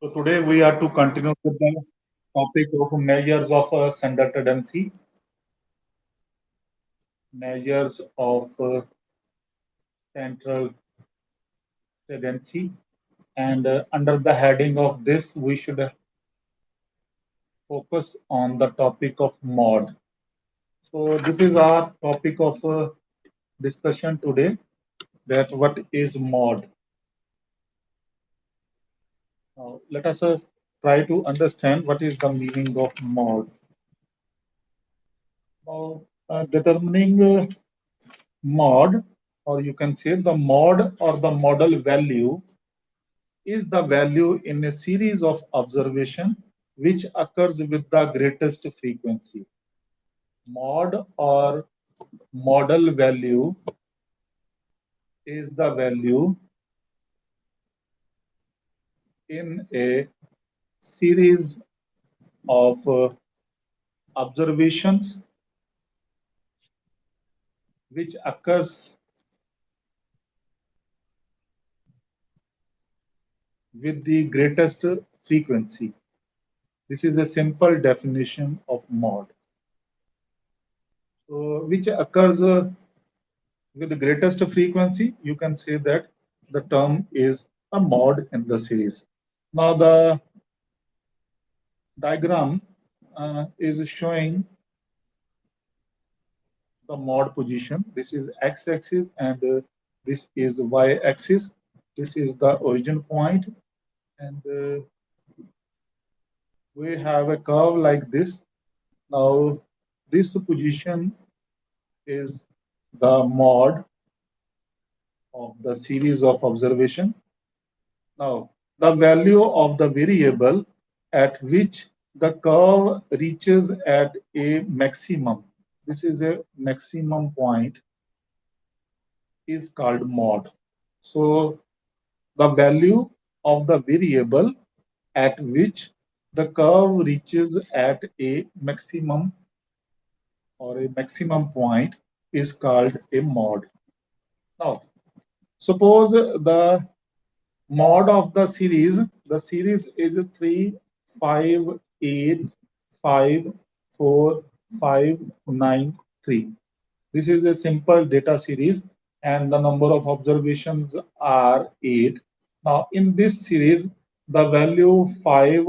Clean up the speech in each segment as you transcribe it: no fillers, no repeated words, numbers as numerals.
So today we are to continue with the topic of measures of sender tendency, measures of central tendency, and under the heading of this, we should focus on the topic of mod. So this is our topic of discussion today. That what is mod? Now let us try to understand what is the meaning of mod. Now, determining mod, or you can say the mod or the model value, is the value in a series of observation which occurs with the greatest frequency. Mod or model value is the value in a series of observations which occurs with the greatest frequency. This is a simple definition of mod. So, which occurs with the greatest frequency, you can say that the term is a mod in the series. Now the diagram is showing the mod position. This is x-axis and this is y-axis. This is the origin point, and we have a curve like this. Now this position is the mod of the series of observation. Now, the value of the variable at which the curve reaches at a maximum, this is a maximum point, is called mod. So, the value of the variable at which the curve reaches at a maximum or a maximum point is called a mod. Now, suppose the mod of the series is 3, 5, 8, 5, 4, 5, 9, 3. This is a simple data series and the number of observations are 8. Now in this series, the value 5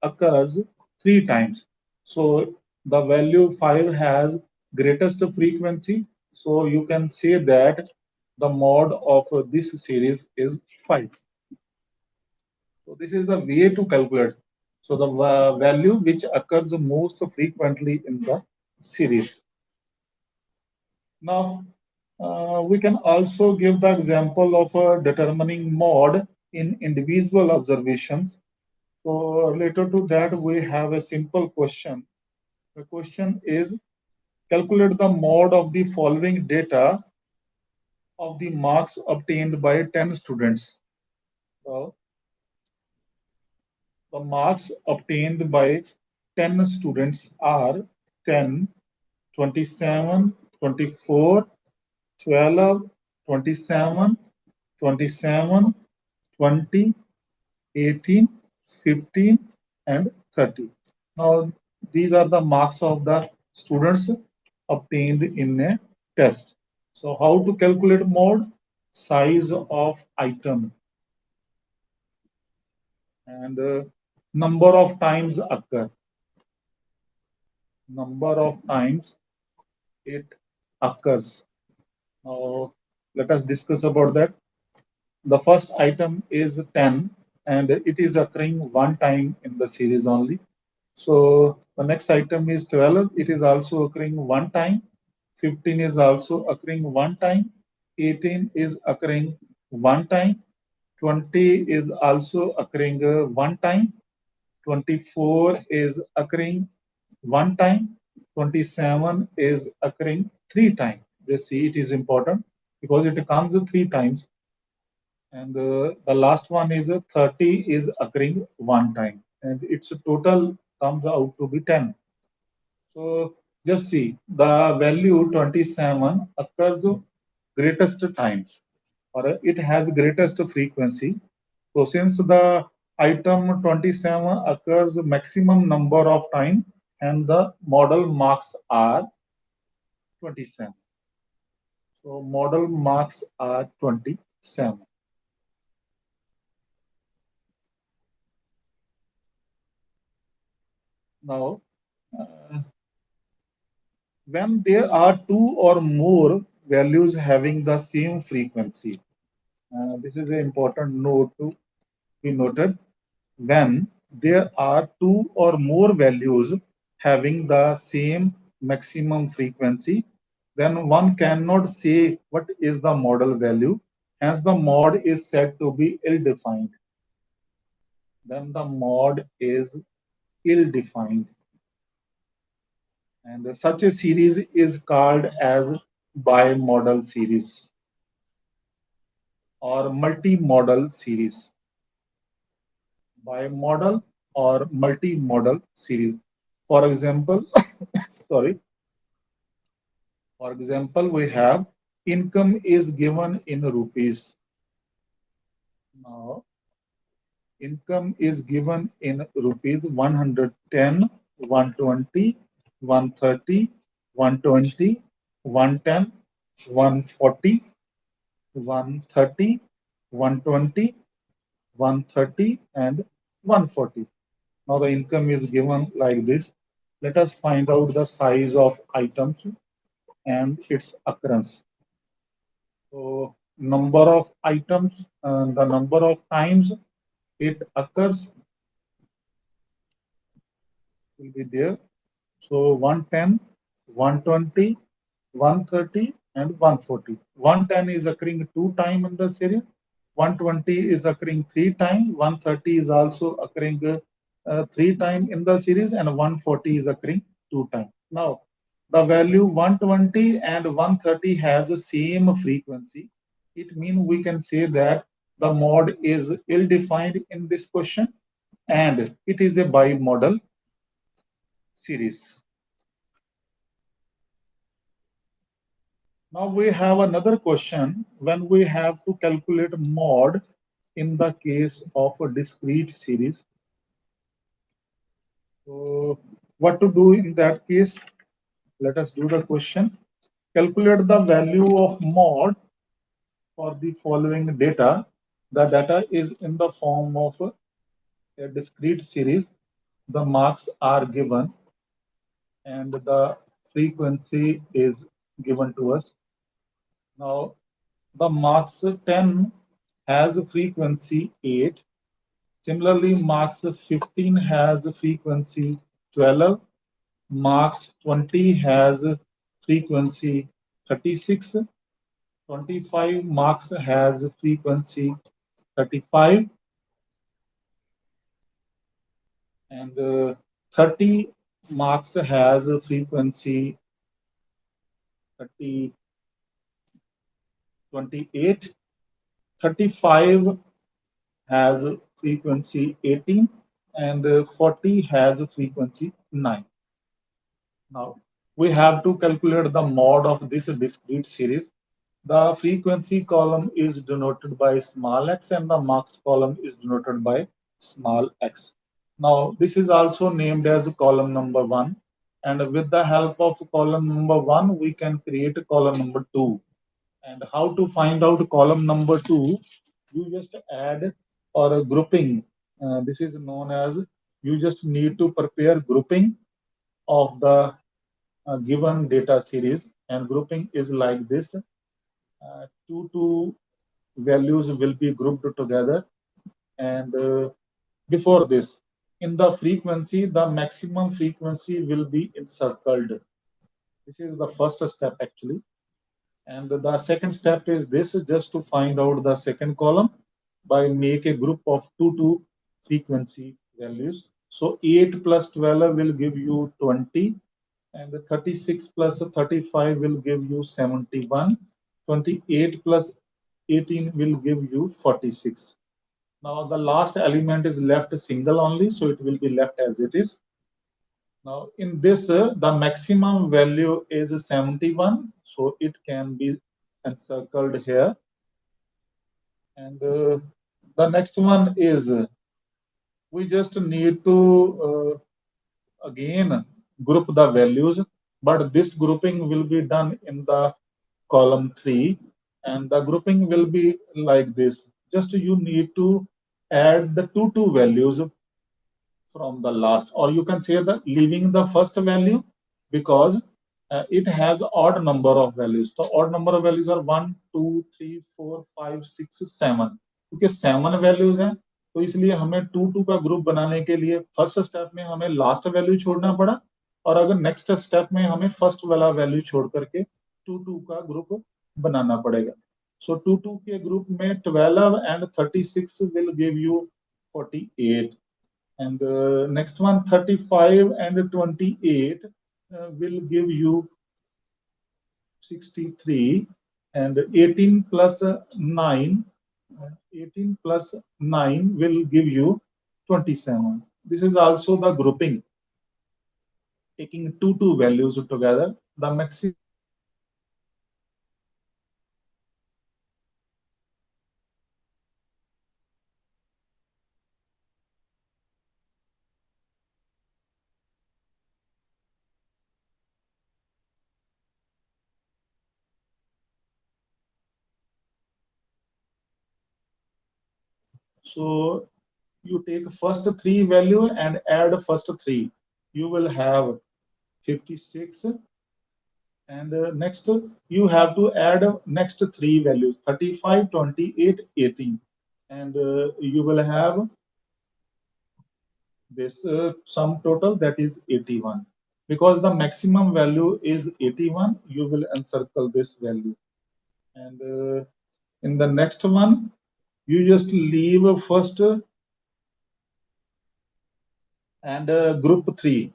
occurs 3 times. So the value 5 has greatest frequency. So you can say that the mod of this series is 5. So this is the way to calculate. So the value which occurs most frequently in the series. Now we can also give the example of determining mod in individual observations. So related to that, we have a simple question. The question is calculate the mod of the following data of the marks obtained by 10 students. So the marks obtained by 10 students are 10, 27, 24, 12, 27, 27, 20, 18, 15, and 30. Now, these are the marks of the students obtained in a test. So, how to calculate mode? Size of item and number of times occur. Number of times it occurs. Now, let us discuss about that. The first item is 10 and it is occurring one time in the series only. So the next item is 12. It is also occurring one time. 15 is also occurring one time. 18 is occurring one time. 20 is also occurring one time. 24 is occurring one time. 27 is occurring three times. Just see, it is important because it comes three times. And the last one is 30 is occurring one time. And its total comes out to be 10. So just see, the value 27 occurs greatest times, or it has greatest frequency. So since the item 27 occurs maximum number of time and the model marks are 27. So model marks are 27. Now, uh, when there are two or more values having the same frequency, this is an important note to be noted. When there are two or more values having the same maximum frequency, then one cannot say what is the model value. Hence, the mod is said to be ill-defined. Then the mod is ill-defined. And such a series is called as bimodal series or multimodal series. Bimodal or multimodal series. For example, sorry, for example, we have income is given in rupees. Now, income is given in rupees 110, 120, 130, 120, 110, 140, 130, 120, 130, and 140. Now the income is given like this. Let us find out the size of items and its occurrence. So number of items and the number of times it occurs will be there. So 110, 120, 130, and 140. 110 is occurring two times in the series. 120 is occurring three times. 130 is also occurring three times in the series, and 140 is occurring two times. Now, the value 120 and 130 has the same frequency. It means we can say that the mod is ill-defined in this question, and it is a bimodal series. Now we have another question when we have to calculate mod in the case of a discrete series. So what to do in that case? Let us do the question. Calculate the value of mod for the following data. The data is in the form of a discrete series. The marks are given and the frequency is given to us. Now the marks 10 has a frequency 8. Similarly, marks 15 has a frequency 12. Marks 20 has a frequency 36. 25 marks has a frequency 35. And 30 marks has a frequency 30, 28. 35 has a frequency 18 and 40 has a frequency 9. Now we have to calculate the mod of this discrete series. The frequency column is denoted by small x and the marks column is denoted by small x. Now this is also named as column number 1, and with the help of column number 1 we can create column number 2. And how to find out column number 2? You just add or a grouping. This is known as, you just need to prepare grouping of the given data series, and grouping is like this. Two values will be grouped together, and before this, in the frequency, the maximum frequency will be encircled. This is the first step actually. And the second step is this, just to find out the second column by make a group of two frequency values. So 8 plus 12 will give you 20, and 36 plus 35 will give you 71. 28 plus 18 will give you 46. Now the last element is left single only, so it will be left as it is. Now in this, the maximum value is 71, so it can be encircled here. And the next one is we just need to again group the values, but this grouping will be done in the column 3, and the grouping will be like this. Just you need to add the two values from the last, or you can say the leaving the first value, because it has odd number of values. The odd number of values are 1 2 3 4 5 6 7, क्योंकि 7 values हैं, तो इसलिए हमें 2 का group बनाने के लिए first step में हमें लास्ट वैल्यू छोड़ना पड़ा, और अगर नेक्स्ट स्टेप में हमें फर्स्ट वाला वैल्यू छोड़ करके 2 का ग्रुप बनाना पड़ेगा. सो 2 के ग्रुप में 12 and 36 will give you 48. And next one, 35 and 28 will give you 63, and 18 plus 9, 18 plus 9 will give you 27. This is also the grouping, taking two values together. The maximum so you take first 3 value and add first 3. You will have 56, and next you have to add next 3 values 35, 28, 18, and you will have this sum total, that is 81. Because the maximum value is 81, you will encircle this value, and in the next one you just leave first and group 3.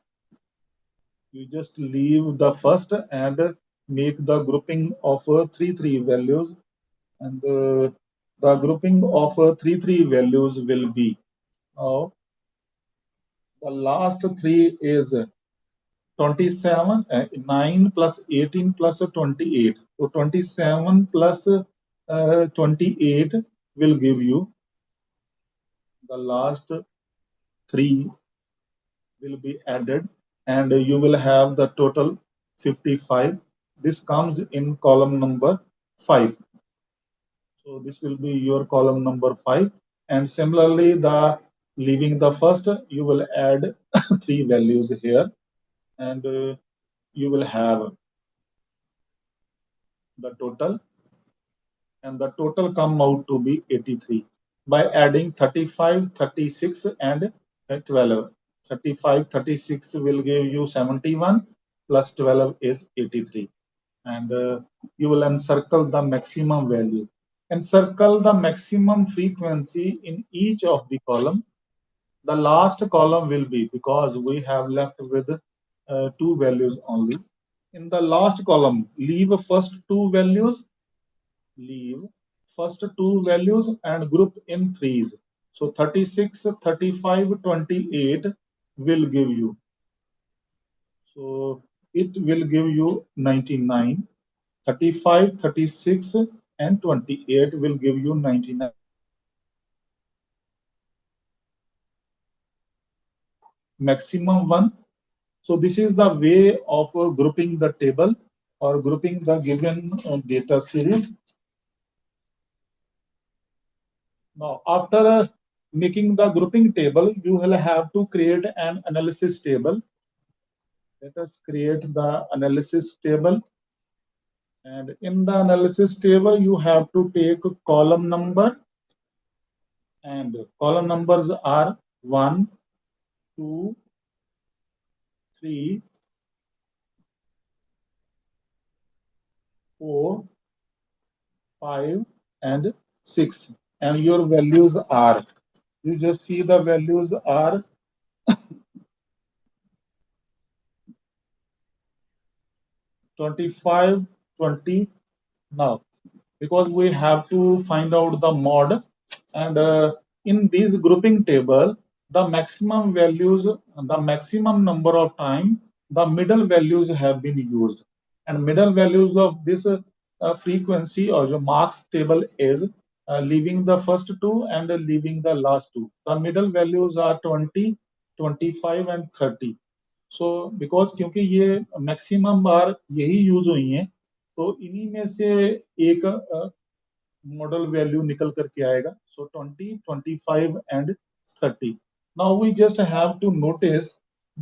You just leave the first and make the grouping of 3 values, and the grouping of 3 values will be, now the last 3 is 27, 9 plus 18 plus 28. So 27 plus 28 will give you, the last 3 will be added, and you will have the total 55. This comes in column number 5. So this will be your column number 5. And similarly, the leaving the first, you will add 3 values here, and you will have the total, and the total come out to be 83 by adding 35, 36, and 12. 35, 36 will give you 71, plus 12 is 83, and you will encircle the maximum value. Encircle the maximum frequency in each of the column. The last column will be, because we have left with 2 values only. In the last column, leave first 2 values, leave first 2 values and group in threes. So 36, 35, 28 will give you. So it will give you 99. 35, 36, and 28 will give you 99. Maximum one. So this is the way of grouping the table or grouping the given data series. Now, after making the grouping table, you will have to create an analysis table. Let us create the analysis table. And in the analysis table, you have to take column number, and column numbers are 1, 2, 3, 4, 5, and 6. And your values are, you just see the values are 25, 20 now, because we have to find out the mod, and in this grouping table, the maximum values, the maximum number of times the middle values have been used, and middle values of this frequency or the marks table is leaving the first two and leaving the last two. The middle values are 20, 25 and 30. So because क्योंकि ये maximum बार यही use हुई हैं, तो इन्हीं में से एक मॉडल वैल्यू निकल करके आएगा. So 20, 25 and 30. Now we just have to notice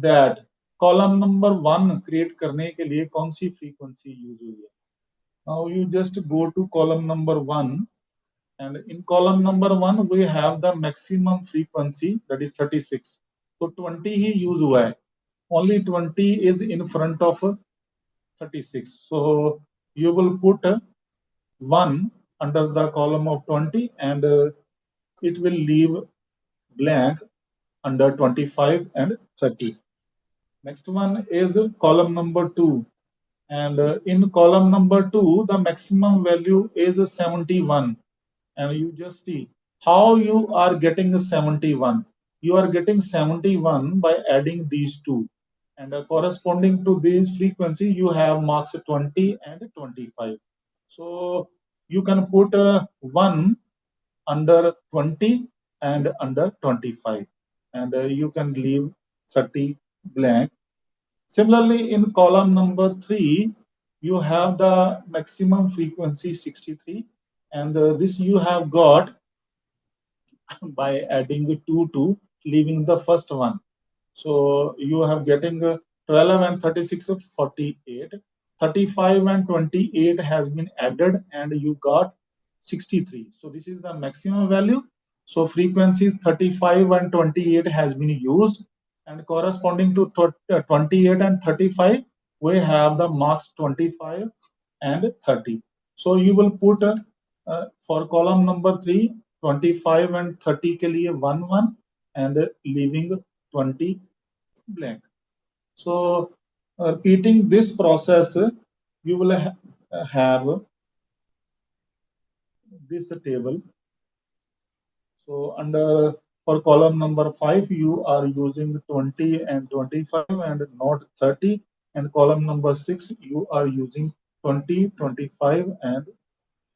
that column number 1 create करने के लिए कौन सी फ्रीक्वेंसी यूज हुई है. Now you just go to column number 1, and in column number 1 we have the maximum frequency, that is 36. So 20 he use हुआ है. Only 20 is in front of 36. So you will put 1 under the column of 20 and it will leave blank under 25 and 30. Next one is column number 2, and in column number 2 the maximum value is 71. And you just see how you are getting 71. You are getting 71 by adding these two, and corresponding to these frequency you have marks 20 and 25. So you can put 1 under 20 and under 25, and you can leave 30 blank. Similarly, in column number 3 you have the maximum frequency 63, and this you have got by adding 2 to leaving the first one. So you have getting 12 and 36 of 48. 35 and 28 has been added and you got 63. So this is the maximum value. So frequencies 35 and 28 has been used, and corresponding to 28 and 35 we have the marks 25 and 30. So you will put for column number 3 25 and 30 के लिए 1 1 and leaving 20 blank. So repeating this process, you will have this table. So under for column number 5 you are using 20 and 25 and not 30, and column number 6 you are using 20, 25 and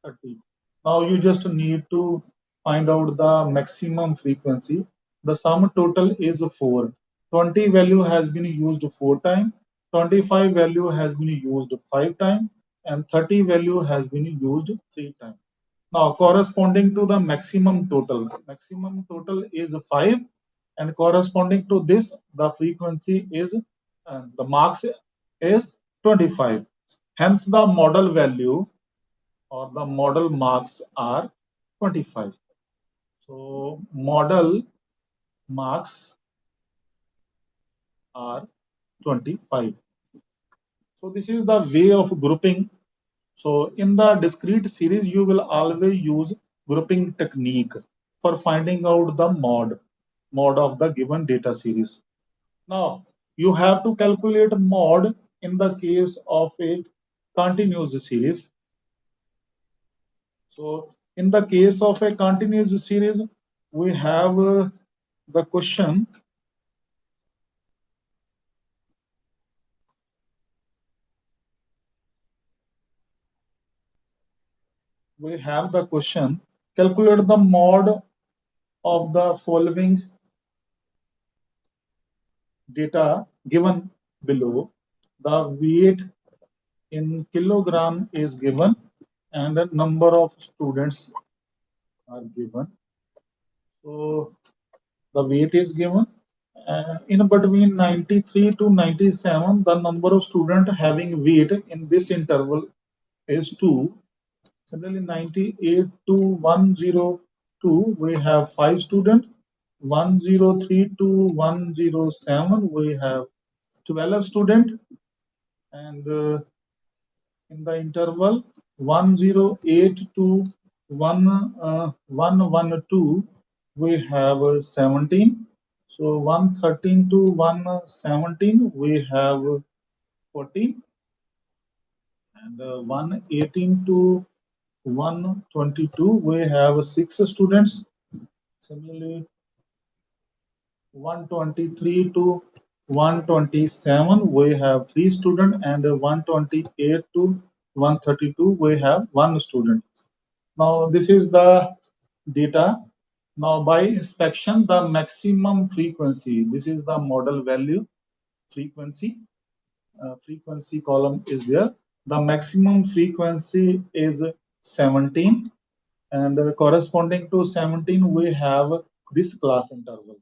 30. Now you just need to find out the maximum frequency. The sum total is 4. 20 value has been used 4 times, 25 value has been used 5 times, and 30 value has been used 3 times. Now corresponding to the maximum total is 5, and corresponding to this the frequency is the marks is 25. Hence the model value or the model marks are 25. So model marks are 25. So this is the way of grouping. So in the discrete series, you will always use grouping technique for finding out the mod of the given data series. Now you have to calculate mod in the case of a continuous series. So in the case of a continuous series, we have the question. We have the question, calculate the mod of the following data given below. The weight in kilogram is given and the number of students are given. So the weight is given. In between 93 to 97, the number of students having weight in this interval is 2. Similarly, 98 to 102, we have 5 students. 103 to 107, we have 12 students. And in the interval 108 to 112, we have 17. So 113 to 117, we have 14. And 118 to 122, we have 6 students. Similarly, 123 to 127, we have 3 students, and 128 to 132, we have 1 student. Now this is the data. Now by inspection, the maximum frequency, this is the model value frequency. Frequency column is there. The maximum frequency is 17, and corresponding to 17 we have this class interval.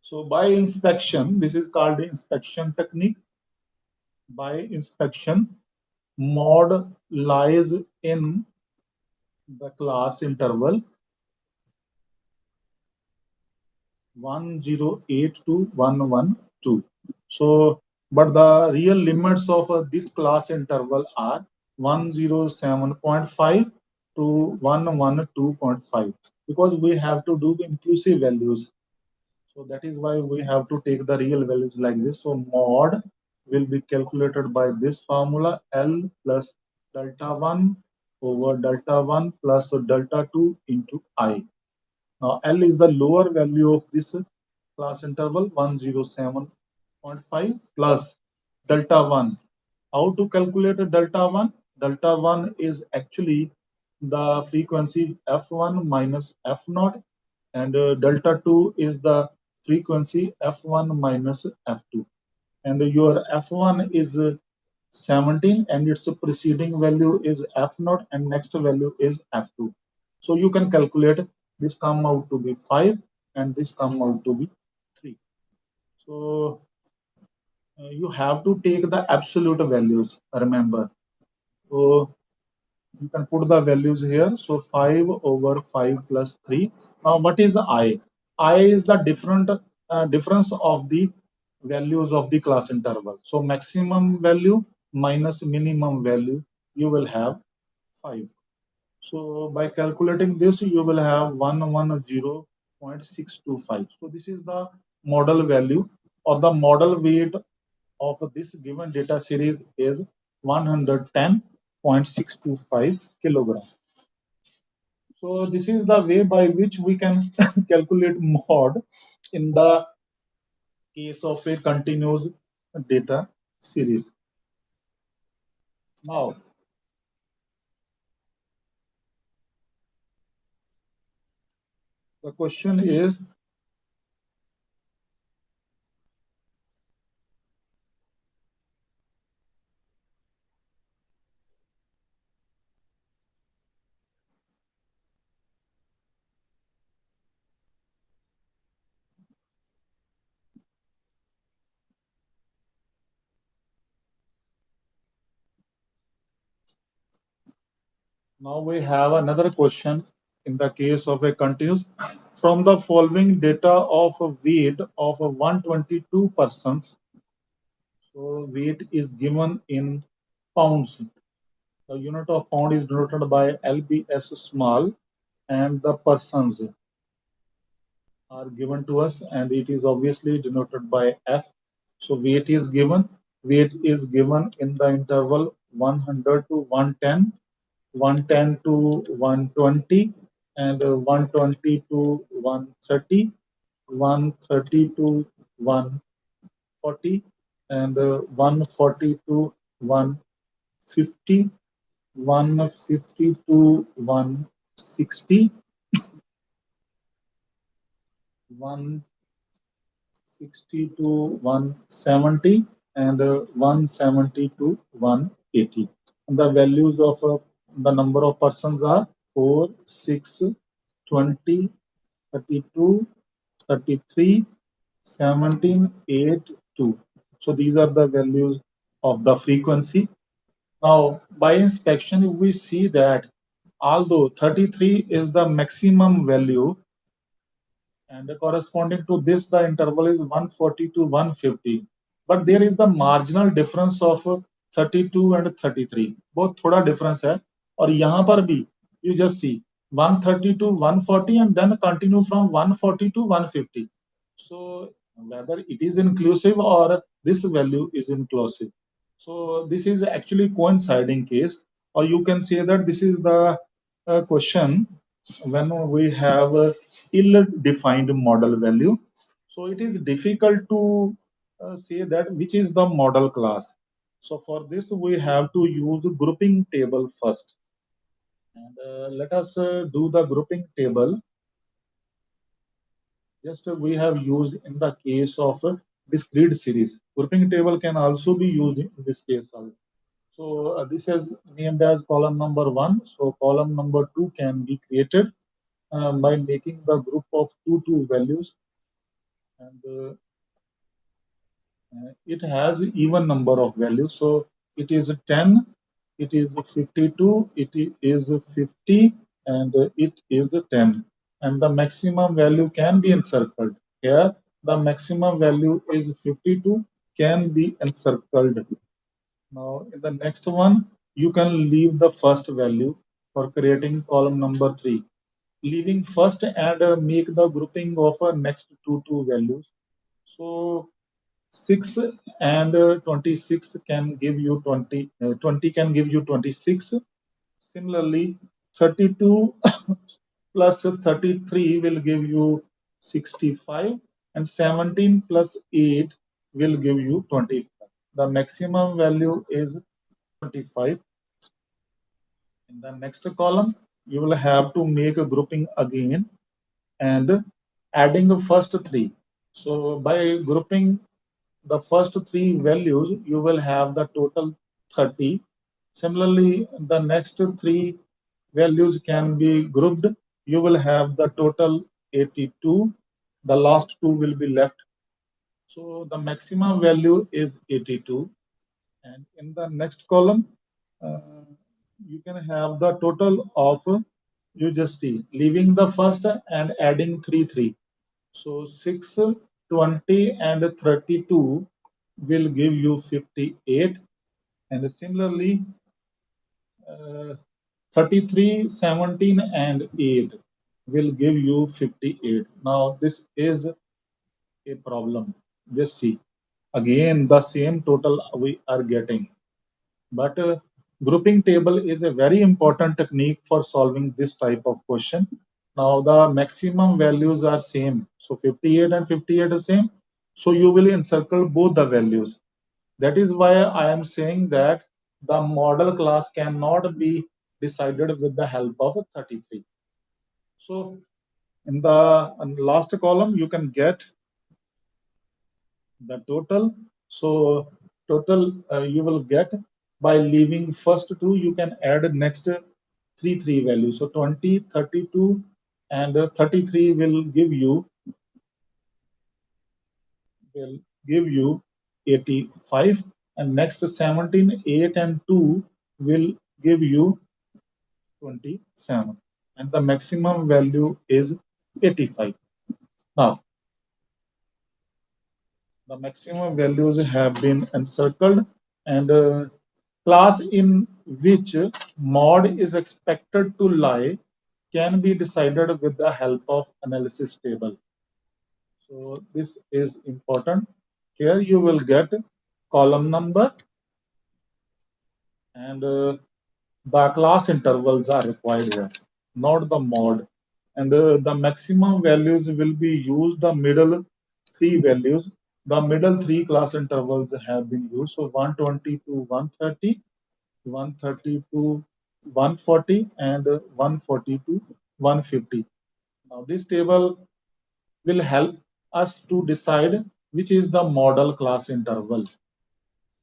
So by inspection, this is called the inspection technique. By inspection, mod lies in the class interval 108 to 112. So, but the real limits of this class interval are 107.5 to 112.5, because we have to do the inclusive values. So that is why we have to take the real values like this. So mod will be calculated by this formula, L plus delta 1 over delta 1 plus delta 2 into I. Now L is the lower value of this class interval 107.5 plus delta 1. How to calculate delta 1? Delta 1 is actually the frequency f1 minus f0, and delta 2 is the frequency f1 minus f2. And your f1 is 17, and its preceding value is f0, and next value is f2. So you can calculate this come out to be 5 and this come out to be 3. So you have to take the absolute values, remember. So you can put the values here. So 5 over 5 plus 3. Now what is I? I is the difference of the values of the class interval. So maximum value minus minimum value, you will have 5. So by calculating this, you will have 110.625. So this is the model value, or the model weight of this given data series is 110.625 kilogram. So this is the way by which we can calculate mod in the case of a continuous data series. Now, the question is, now we have another question in the case of a continuous. From the following data of a weight of 122 persons, so weight is given in pounds. The unit of pound is denoted by lbs small, and the persons are given to us, and it is obviously denoted by F. So weight is given. Weight is given in the interval 100 to 110, 110 to 120, and 120 to 130, 130 to 140, and 140 to 150, 150 to 160, 160 to 170, and 170 to 180. And the values of the number of persons are 4, 6, 20, 32, 33, 17, 8, 2. So these are the values of the frequency. Now, by inspection, we see that although 33 is the maximum value, and corresponding to this the interval is 140 to 150, but there is the marginal difference of 32 and 33, बहुत थोड़ा difference है, और यहाँ पर भी you just see 130 to 140 and then continue from 140 to 150. So whether it is inclusive or this value is inclusive, so this is actually coinciding case, or you can say that this is the question when we have ill-defined model value. So it is difficult to say that which is the model class. So for this, we have to use grouping table first. And let us do the grouping table. Just we have used in the case of discrete series. Grouping table can also be used in this case also. So this is named as column number one. So column number two can be created by making the group of two values, and it has even number of values. So it is 10, it is 52, it is 50, and it is 10. And the maximum value can be encircled. Here, the maximum value is 52, can be encircled. Now, in the next one, you can leave the first value for creating column number 3. Leaving first and make the grouping of next two values. So 6 and 26 can give you 20, 20 can give you 26. Similarly, 32 plus 33 will give you 65, and 17 plus 8 will give you 25. The maximum value is 25. In the next column, you will have to make a grouping again and adding the first three. So by grouping the first three values, you will have the total 30. Similarly, the next three values can be grouped. You will have the total 82. The last two will be left. So the maximum value is 82. And in the next column, uh, you can have the total of, you just see, leaving the first and adding 3. So 6, 20, and 32 will give you 58. And similarly, uh, 33, 17, and 8 will give you 58. Now, this is a problem. Just see, again, the same total we are getting. But grouping table is a very important technique for solving this type of question. Now the maximum values are same. So 58 and 58 are same. So you will encircle both the values. That is why I am saying that the model class cannot be decided with the help of 33. So in the last column, you can get the total. So total you will get by leaving first two, you can add next three values. So 20, 32, and 33 will give you 85, and next 17, 8, and 2 will give you 27, and the maximum value is 85. Now the maximum values have been encircled, and class in which mod is expected to lie can be decided with the help of analysis table. So this is important. Here you will get column number, and the class intervals are required here, not the mod. And the maximum values will be used, the middle three values. The middle three class intervals have been used. So 120 to 130, 130 to 140, and 140 to 150. Now this table will help us to decide which is the model class interval.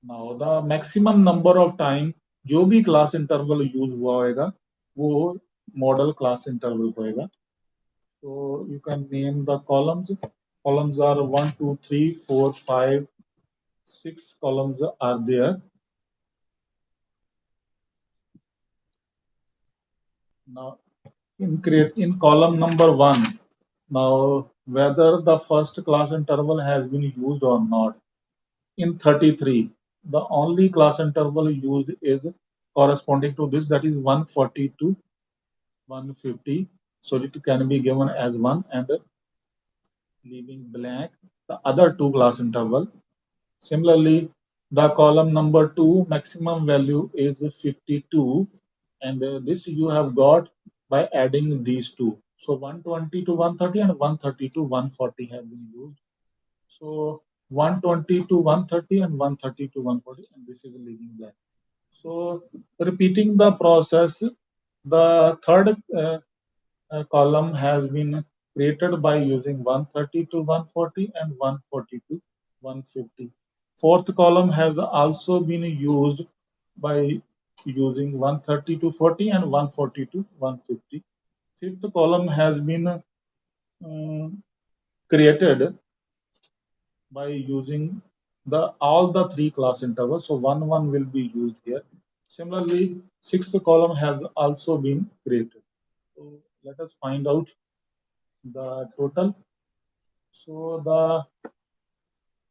Now the maximum number of time जो भी class interval use हुआ होगा वो model class interval होएगा. So you can name the columns. Columns are 1, 2, 3, 4, 5, 6 columns are there. Now in column number 1, now whether the first class interval has been used or not. In 33, the only class interval used is corresponding to this, that is 140 to 150. So it can be given as 1 and leaving blank the other two class interval. Similarly, the column number 2 maximum value is 52, and this you have got by adding these two. So 120 to 130 and 130 to 140 have been used. So 120 to 130 and 130 to 140, and this is leaving blank. So repeating the process, The third column has been created by using 130 to 140 and 140 to 150. Fourth column has also been used by using 130 to 40 and 140 to 150. Fifth column has been created by using the all the three class intervals. So one will be used here. Similarly, sixth column has also been created. So let us find out the total. So the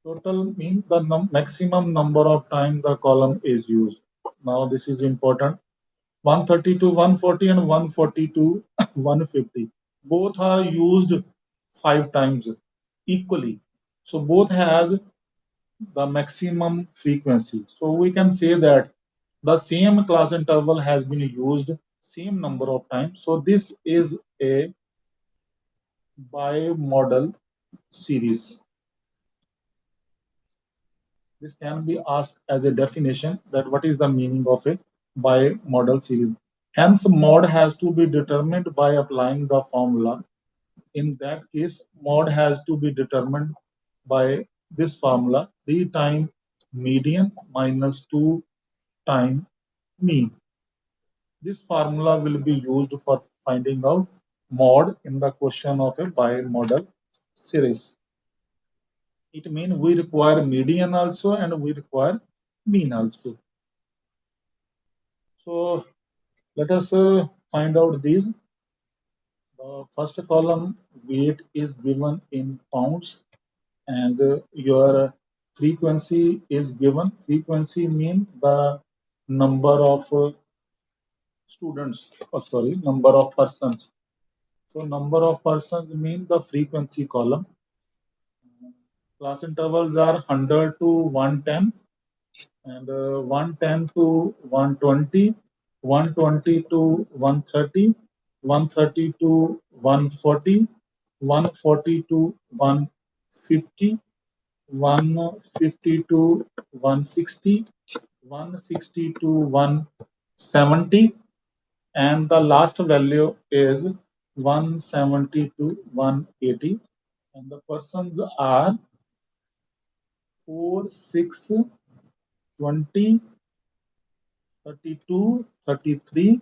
total means the maximum number of time the column is used. Now this is important. 130 to 140 and 140 to 150. Both are used 5 times equally. So both has the maximum frequency. So we can say that the same class interval has been used same number of times. So this is a bimodal series. This can be asked as a definition that what is the meaning of a bimodal series. Hence, mod has to be determined by applying the formula. In that case, mod has to be determined by this formula 3 times median minus 2 times mean. This formula will be used for finding out mod in the question of a bimodal series. It means we require median also and we require mean also. So let us find out these. The first column weight is given in pounds and your frequency is given. Frequency means the number of students, sorry, number of persons. So number of persons mean the frequency column. Class intervals are 100 to 110 and 110 to 120, 120 to 130, 130 to 140, 140 to 150, 150 to 160, 160 to 170, and the last value is 170 to 180. And the persons are 4, 6, 20, 32, 33,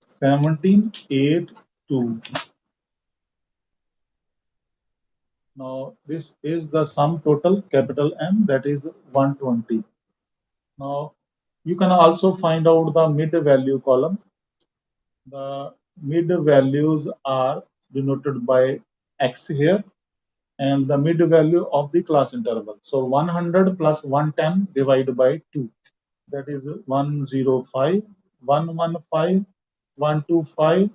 17, 8, 2. Now, this is the sum total capital M, that is 120. Now, you can also find out the mid value column. The mid values are denoted by X here and the mid value of the class interval. So 100 plus 110 divided by 2. That is 105, 115, 125,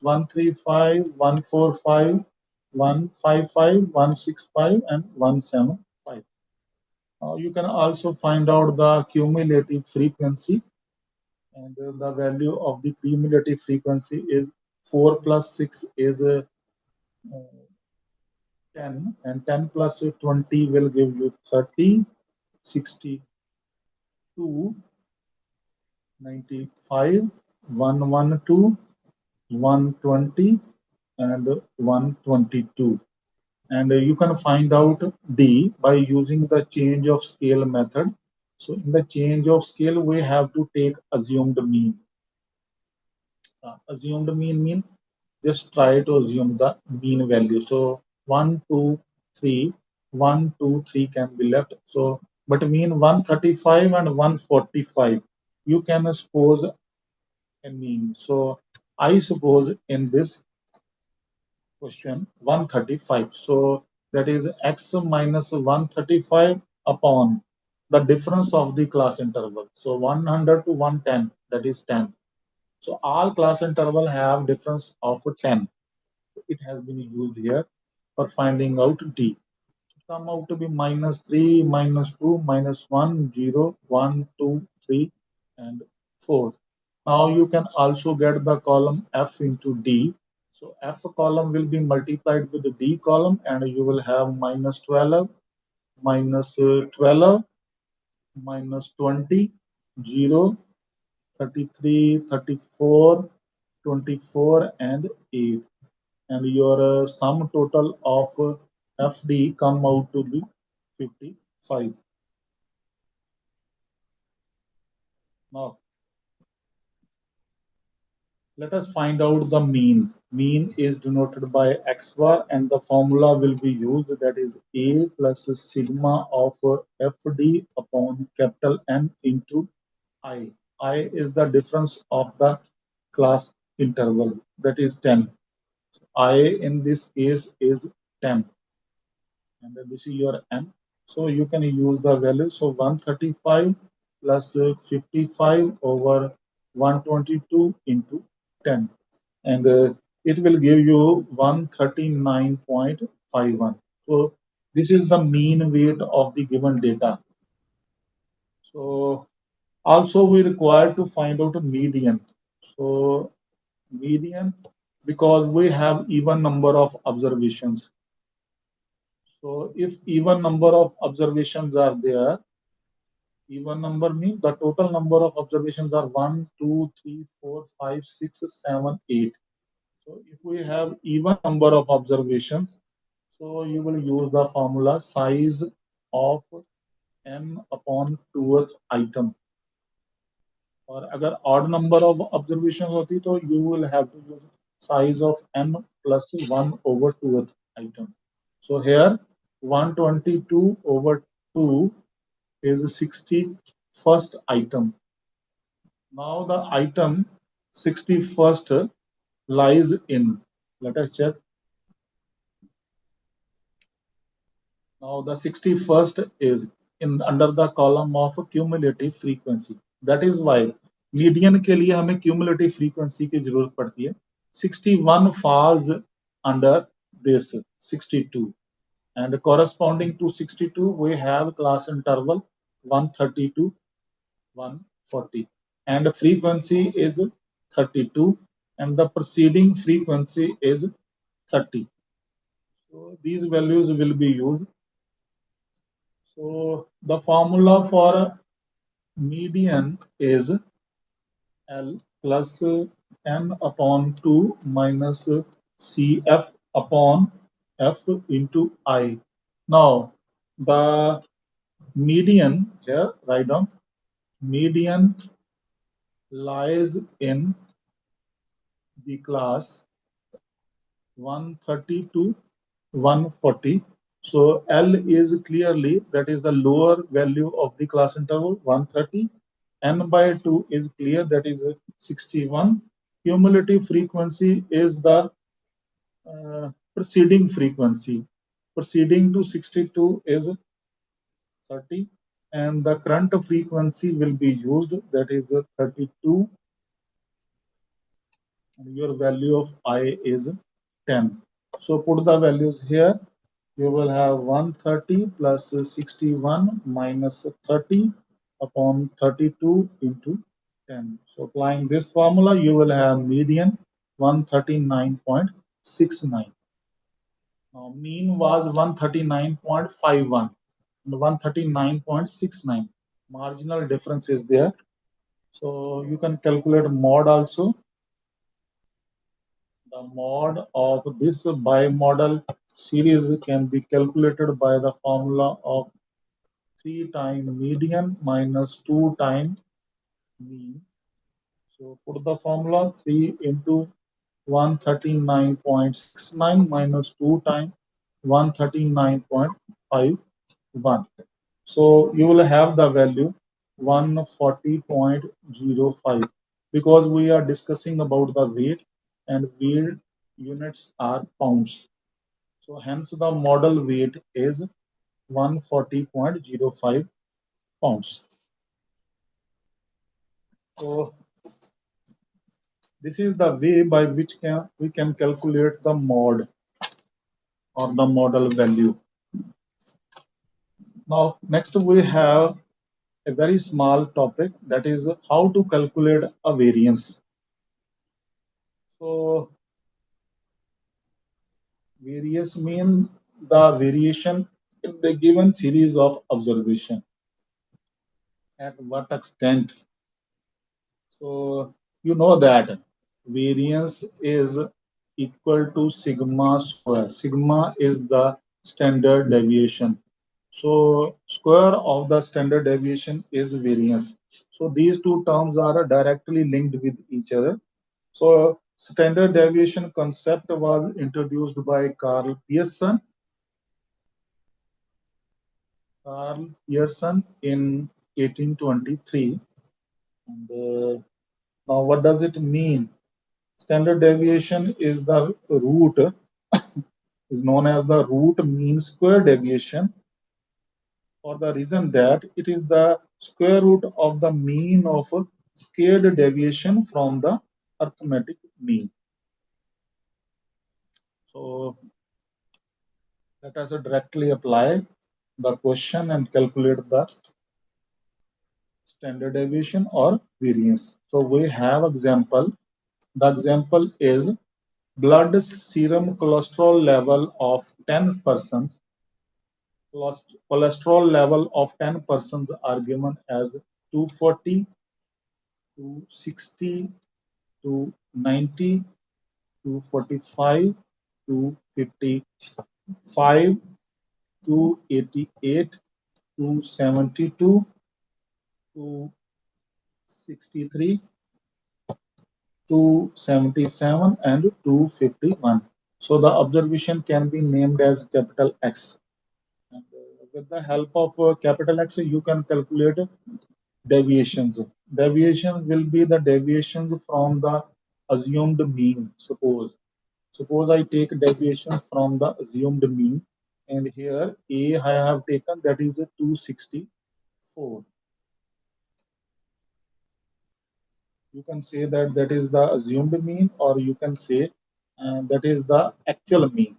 135, 145, 155, 165, and 175. You can also find out the cumulative frequency, and the value of the cumulative frequency is 4 plus 6 is 10, and 10 plus 20 will give you 30, 62, 95, 112, 120, and 122. And you can find out D by using the change of scale method. So in the change of scale, we have to take assumed mean. Assumed mean just try to assume the mean value. So 1, 2, 3, 1, 2, 3 can be left. So but mean 135 and 145, you can suppose a mean. So I suppose in this question 135. So that is x minus 135 upon the difference of the class interval. So 100 to 110, that is 10. So all class interval have difference of 10. It has been used here for finding out D. Come out to be minus 3, minus 2, minus 1, 0, 1, 2, 3, and 4. Now you can also get the column F into D. So F column will be multiplied with the D column and you will have minus 12, minus 12, minus 20, 0, 33, 34, 24 and 8, and your sum total of FD come out to be 55. Now let us find out the mean. Mean is denoted by x bar, and the formula will be used, that is A plus sigma of FD upon capital N into I. I is the difference of the class interval, that is 10. I in this case is 10, and this is your N. So you can use the value. So 135 plus 55 over 122 into 10, and it will give you 139.51. So this is the mean weight of the given data. So also we require to find out a median. So median, because we have even number of observations. So if even number of observations are there, even number means the total number of observations are 1, 2, 3, 4, 5, 6, 7, 8. So if we have even number of observations, so you will use the formula size of n upon 2th item. और अगर odd number of observations होती तो you will have to use size of n plus 1 over 2th item. So here 122 over 2 is 61st item. Now the item 61st lies in, let us check. Now the 61st is in under the column of cumulative frequency. That is why median के लिए हमें cumulative frequency की जरूरत पड़ती है. 61 falls under this 62, and corresponding to 62 we have class interval 130 to 140, and frequency is 32, and the preceding frequency is 30. So these values will be used. So the formula for median is L plus n upon 2 minus Cf upon F into I. Now the median here, write down, median lies in the class 130 to 140. So L is clearly, that is the lower value of the class interval 130. N by 2 is clear, that is 61. Cumulative frequency is the preceding frequency. Preceding to 62 is 30, and the current frequency will be used, that is 32, and your value of I is 10. So put the values here. You will have 130 plus 61 minus 30 upon 32 into 10. So applying this formula, you will have median 139.69. Now mean was 139.51 and 139.69. Marginal difference is there. So you can calculate mod also. The mod of this bimodal series can be calculated by the formula of 3 times median minus 2 times mean. So put the formula 3 into 139.69 minus 2 times 139.51. So you will have the value 140.05, because we are discussing about the weight, and weight units are pounds. So hence the model weight is 140.05 pounds. So this is the way by which we can calculate the mod or the model value. Now next we have a very small topic, that is how to calculate a variance. So variance means the variation in the given series of observation. At what extent? So you know that variance is equal to sigma square. Sigma is the standard deviation. So square of the standard deviation is variance. So these two terms are directly linked with each other. So standard deviation concept was introduced by Carl Pearson. Carl Pearson in 1823. And, now, what does it mean? Standard deviation is the root, is known as the root mean square deviation, for the reason that it is the square root of the mean of a scared deviation from the arithmetic mean. So let us directly apply the question and calculate the standard deviation or variance. So we have example. The example is blood serum cholesterol level of 10 persons. Cholesterol level of 10 persons are given as 240, 260, 290, 245, 255, 288, 272, 263, 277, and 251. So the observation can be named as capital X. And with the help of capital X, you can calculate deviations. Deviation will be the deviations from the assumed mean. Suppose I take deviation from the assumed mean, and here A I have taken, that is a 264. You can say that that is the assumed mean, or you can say that is the actual mean.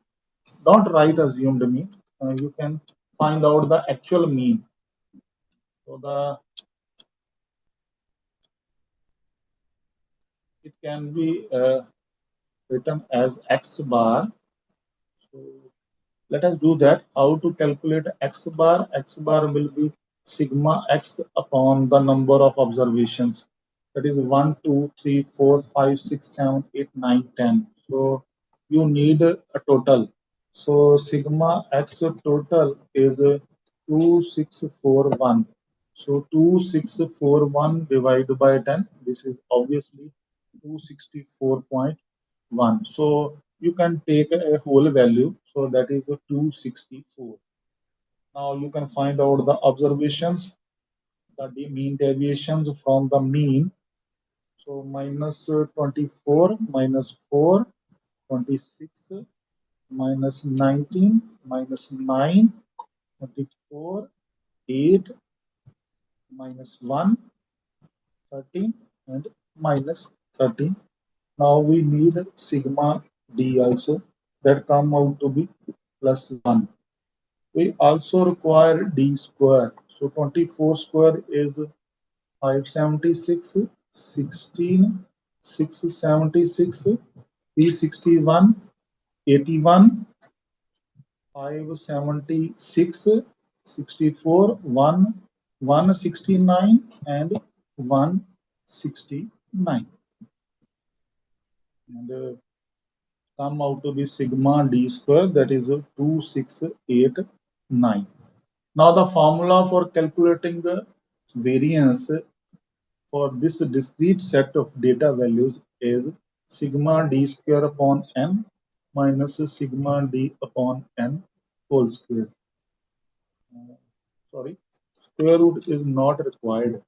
Don't write assumed mean. You can find out the actual mean. So it can be written as x bar. So let us do that. How to calculate x bar? X bar will be sigma x upon the number of observations. That is 1, 2, 3, 4, 5, 6, 7, 8, 9, 10. So you need a total. So sigma x total is 2641. So 2641 divided by 10. This is obviously 264.1. So you can take a whole value. So that is 264. Now you can find out the observations, the mean deviations from the mean. So minus 24, minus 4, 26, minus 19, minus 9, 24, 8, minus 1, 13, and minus 13. Now we need sigma d also, that come out to be plus 1. We also require d square. So 24 square is 576, 16, 676, 361, 81, 576, 64, 1, 169, and 169. And come out to be sigma d square, that is 2689. Now the formula for calculating the variance for this discrete set of data values is sigma d square upon n minus sigma d upon n whole square. Sorry, square root is not required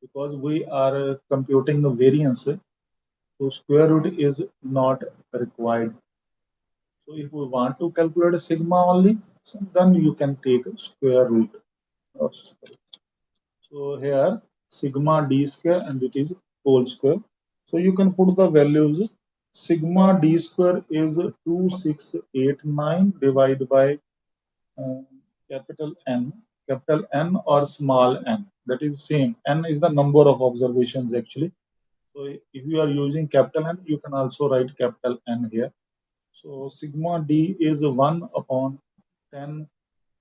because we are computing the variance. So square root is not required. So if we want to calculate sigma only, so then you can take square root. So here sigma d square, and it is whole square. So you can put the values. Sigma d square is 2689 divided by uh, capital N, capital N or small n. That is same. N is the number of observations actually. So if you are using capital N, you can also write capital N here. So sigma d is 1 upon 10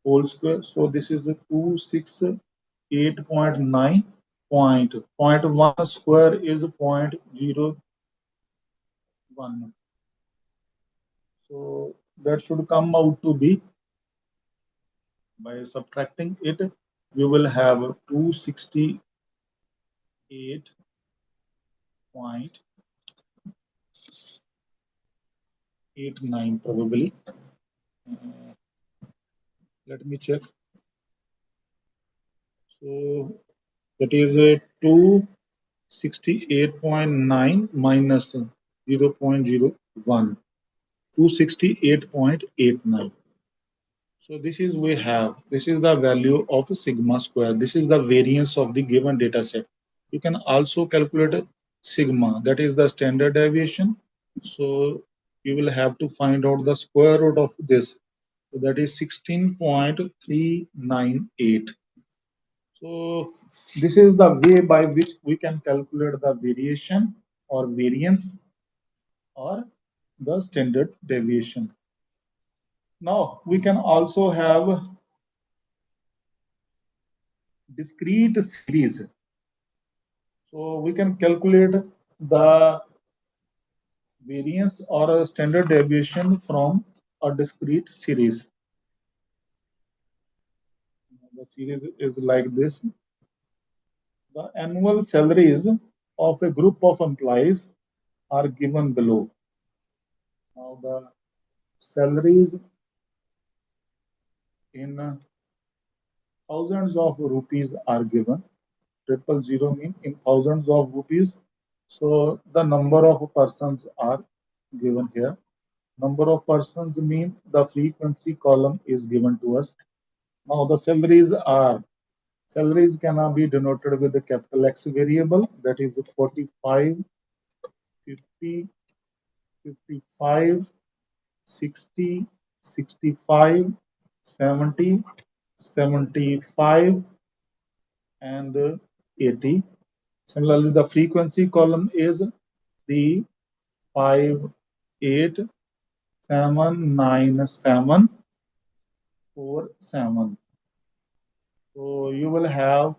whole square. So this is 268.9. point 1 square is 0.01. So that should come out to be, by subtracting it, you will have 268.89 probably. Let me check. So that is a 268.9 minus 0.01, 268.89. So this is we have, this is the value of sigma square. This is the variance of the given data set. You can also calculate sigma, that is the standard deviation. So you will have to find out the square root of this. So that is 16.398. So this is the way by which we can calculate the variation or variance or the standard deviation. Now we can also have discrete series. So we can calculate the variance or a standard deviation from a discrete series. The series is like this. The annual salaries of a group of employees are given below. Now the salaries in thousands of rupees are given. 000 mean in thousands of rupees. So the number of persons are given here. Number of persons mean the frequency column is given to us. Now the salaries cannot be denoted with the capital X variable, that is 45, 50, 55, 60, 65, 70, 75, and 80. Similarly, the frequency column is 3, 5, 8, 7, 9, 7, 4, 7. So you will have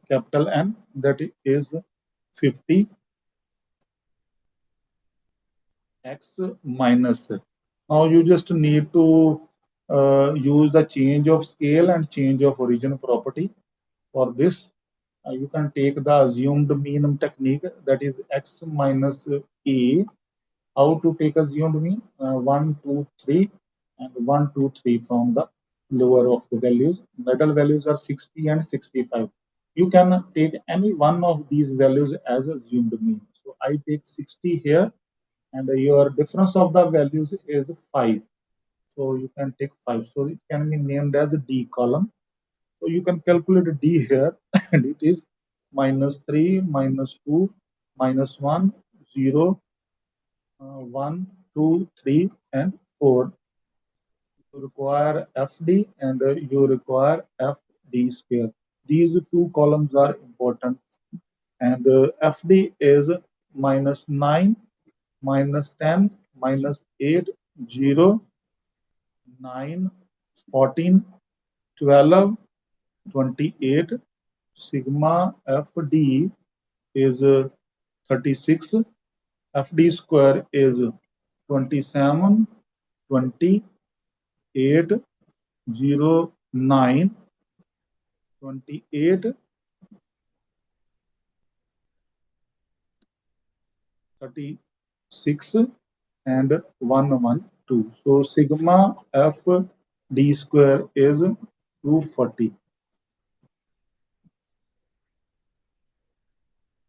capital N, that is 50, X minus. Now you just need to use the change of scale and change of origin property. For this, you can take the assumed mean technique, that is X minus A. How to take assumed mean? 1, 2, 3, and 1, 2, 3 from the lower of the values. Middle values are 60 and 65. You can take any one of these values as assumed mean. So I take 60 here, and your difference of the values is 5. So you can take 5. So it can be named as D column. So you can calculate D here, and it is minus 3, minus 2, minus 1, 0, 1, 2, 3, and 4. You require FD and you require FD square. These two columns are important. And FD is minus 9, minus 10, minus 8, 0, 9, 14, 12, 28. Sigma FD is 36. FD square is 27, 20, 8, 0, 9, 28, 36, and 112. So sigma F D square is 240.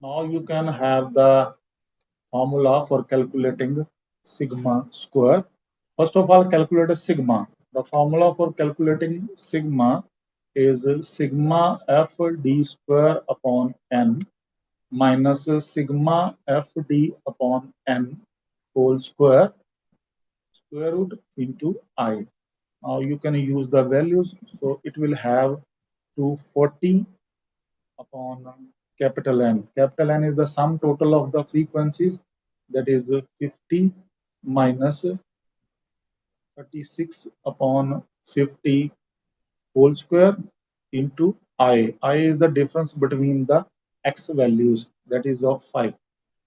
Now you can have the formula for calculating sigma square. First of all, calculate a sigma. The formula for calculating sigma is sigma F D square upon N minus sigma FD upon N whole square root into I. Now you can use the values. So it will have 240 upon capital N. Capital N is the sum total of the frequencies, that is 50 minus 36 upon 50 whole square into I. I is the difference between the x values, that is of 5.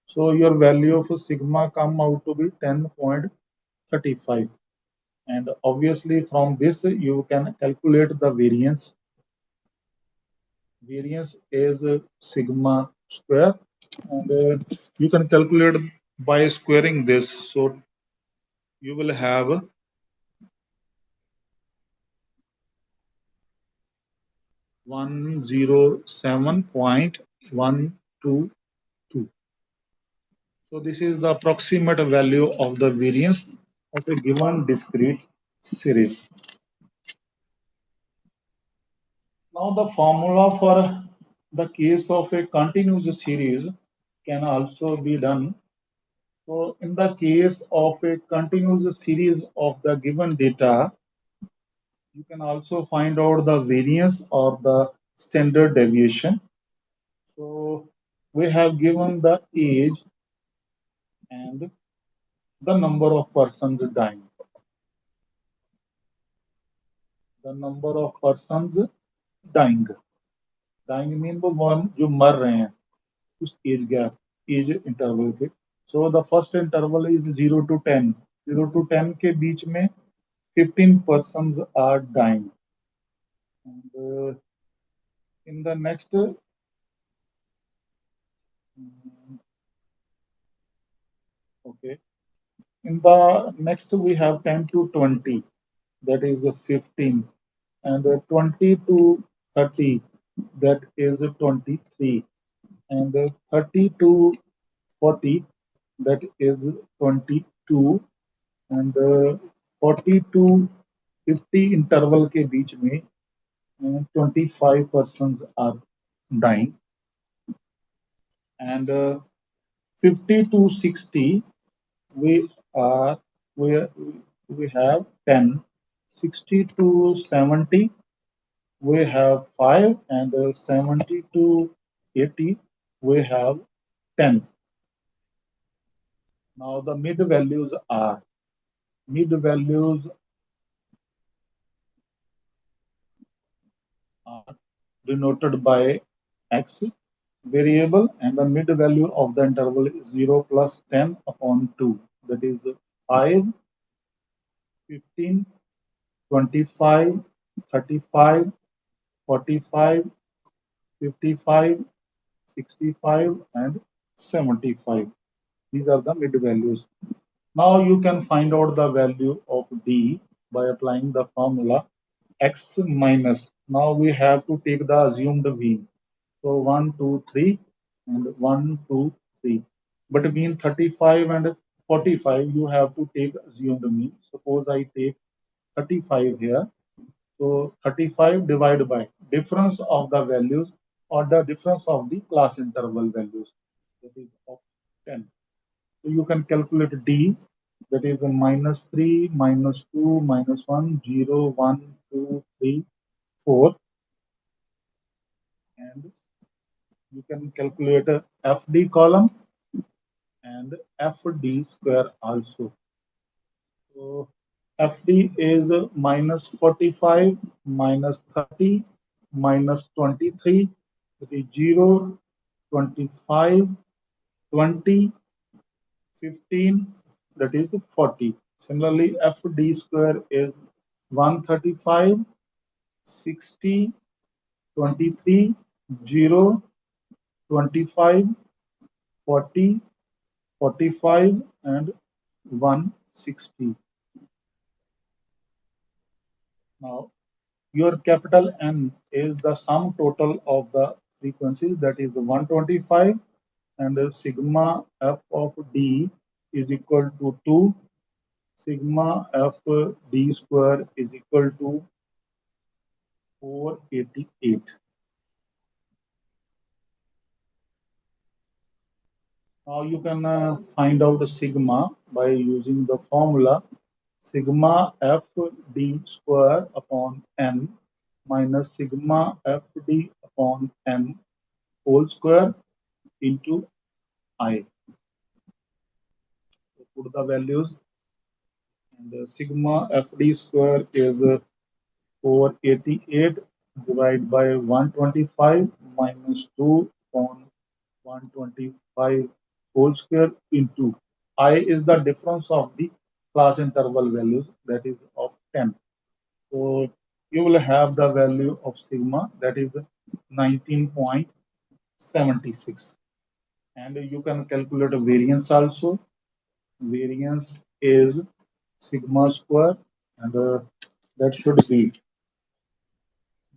So your value of sigma come out to be 10.35. And obviously from this you can calculate the variance. Variance is sigma square, and you can calculate by squaring this. So you will have 107.122. So this is the approximate value of the variance of a given discrete series. Now the formula for the case of a continuous series can also be done. So in the case of a continuous series of the given data, you can also find out the variance or the standard deviation. So we have given the age and the number of persons dying. The number of persons dying. Dying mean वो one जो मर रहे हैं उस age gap as interval के. So the first interval is 0 to 10. 0 to 10 के बीच में 15 persons are dying. And in the next okay, in the next we have 10 to 20, that is 15, and 20 to 30, that is 23, and 30 to 40, that is 22, and 40 to 50 interval के बीच में 25 persons are dying, and 50 to 60 we are we, we have 10. 60 to 70 we have 5, and 70 to 80 we have 10. Now the mid values are denoted by x variable, and the mid value of the interval is 0 plus 10 upon 2, that is 5, 15, 25, 35, 45, 55, 65, and 75. These are the mid values. Now you can find out the value of D by applying the formula x minus. Now we have to take the assumed mean. So 1, 2, 3, and 1, 2, 3. But between 35 and 45, you have to take assumed mean. Suppose I take 35 here. So 35 divided by difference of the values or the difference of the class interval values, that is of 10. So you can calculate D, that is a minus 3, minus 2, minus 1, 0, 1, 2, 3, 4. And you can calculate a FD column and FD square also. So FD is minus 45, minus 30, minus 23, that is 0, 25, 20, 15, that is 40. Similarly, FD square is 135, 60, 23, 0, 25, 40, 45, and 160. Now, your capital N is the sum total of the frequencies, that is 125, and the sigma f of D is equal to 2. Sigma f D square is equal to 488. Now you can find out the sigma by using the formula sigma f d square upon n minus sigma f d upon n whole square into I. So put the values, and sigma f d square is 488 divided by 125 minus 2 upon 125 whole square into I is the difference of the class interval values, that is of 10. So you will have the value of sigma, that is 19.76. And you can calculate a variance also. Variance is sigma square, and that should be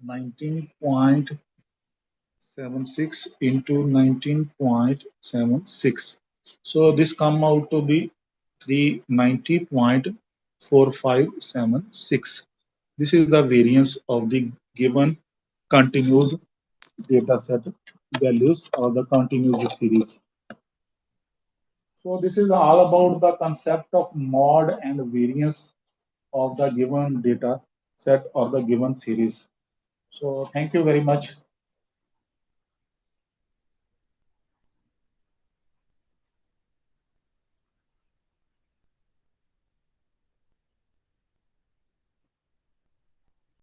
19.76 into 19.76. So this come out to be 390.4576. This is the variance of the given continuous data set values or the continuous series. So this is all about the concept of mod and variance of the given data set or the given series. So thank you very much.